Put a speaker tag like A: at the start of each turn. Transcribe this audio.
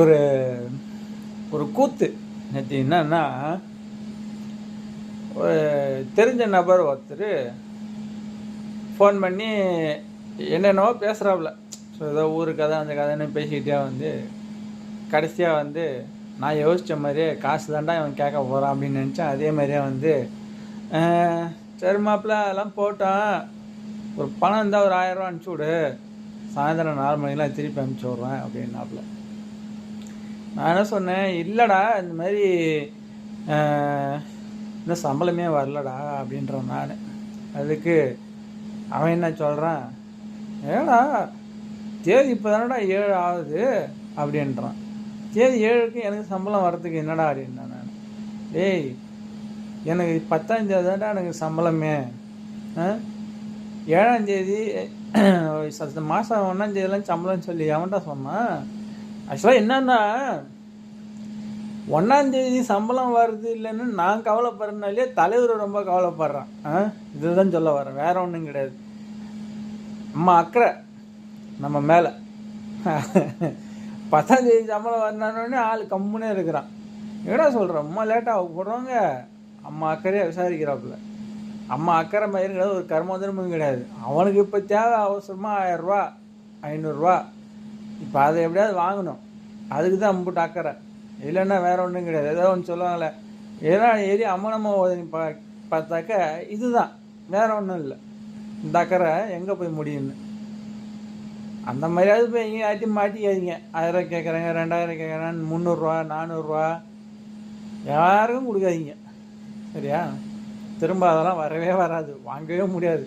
A: ஒரு ஒரு கூத்து நேற்று என்னன்னா, ஒரு தெரிஞ்ச நபர் ஒருத்தர் ஃபோன் பண்ணி என்னென்னவோ பேசுகிறாப்புல. ஸோ ஏதோ ஊரு கதை அந்த கதைன்னு பேசிக்கிட்டே வந்து கடைசியாக வந்து நான் யோசித்த மாதிரியே காசு தாண்டா இவன் கேட்க போகிறான் அப்படின்னு நினச்சேன். அதே மாதிரியே வந்து சரி மாப்பிள்ள அதெல்லாம் போட்டான், ஒரு பணம் இருந்தால் ஒரு 1000 ரூபா அனுப்பிச்சி விடு, சாயந்தரம் 4 மணிக்கெலாம் திருப்பி அனுப்பிச்சி விட்றேன் அப்படின்னாப்புல. நான் என்ன சொன்னேன், இல்லைடா இந்த மாதிரி இன்னும் சம்பளமே வரலடா அப்படின்றேன் நான். அதுக்கு அவன் என்ன சொல்கிறான், ஏடா தேதி இப்போ தானடா 7 ஆகுது அப்படின்றான். தேதி 7க்கு எனக்கு சம்பளம் வர்றதுக்கு என்னடா அப்படின்னா நான். டேய் எனக்கு 10ஆம் தேதி தான்டா எனக்கு சம்பளமே. 7ஆம் தேதி மாதம் 1ஆம் தேதியெல்லாம் சம்பளம்னு சொல்லி அவன்டா சொன்னான். ஆக்சுவலாக என்னன்னா, 1ஆம் தேதி சம்பளம் வருது இல்லைன்னு நான் கவலைப்படுறதுனாலே தலைவர் ரொம்ப கவலைப்படுறான். இதுதான் சொல்ல வரேன், வேற ஒன்றும் கிடையாது. அம்மா அக்கறை நம்ம மேலே. 10ஆம் தேதி சம்பளம் வரணுன்னே ஆள் கம்முன்னே இருக்கிறான். என்னடா சொல்கிறேன், அம்மா லேட்டாக போடுவாங்க, அம்மா அக்கறையாக விசாரிக்கிறாப்புல. அம்மா அக்கறை மாதிரி கிடையாது, ஒரு கர்மோதனமும் கிடையாது. அவனுக்கு இப்போ தேவை அவசரமாக 1000 ரூபா 500 ரூபா, இப்போ அதை எப்படியாவது வாங்கணும், அதுக்கு தான் அம்பிட்டு அக்கறை. இல்லைன்னா வேற ஒன்றும் கிடையாது. ஏதோ ஒன்று சொல்லுவாங்களே, ஏன்னா ஏறி அம்மனமாக பார்த்தாக்க இதுதான், வேற ஒன்றும் இல்லை. இந்த அக்கறை எங்கே போய் முடியும்னு அந்த மாதிரியாவது போய் எங்கேயும் ஆட்டி மாட்டிக்காதீங்க. 1000 கேட்குறாங்க, 2000 கேட்குறாங்க, 300 ரூபா 400 ரூபா யாருக்கும் கொடுக்காதீங்க, சரியா? திரும்ப அதெல்லாம் வரவே வராது, வாங்கவே முடியாது.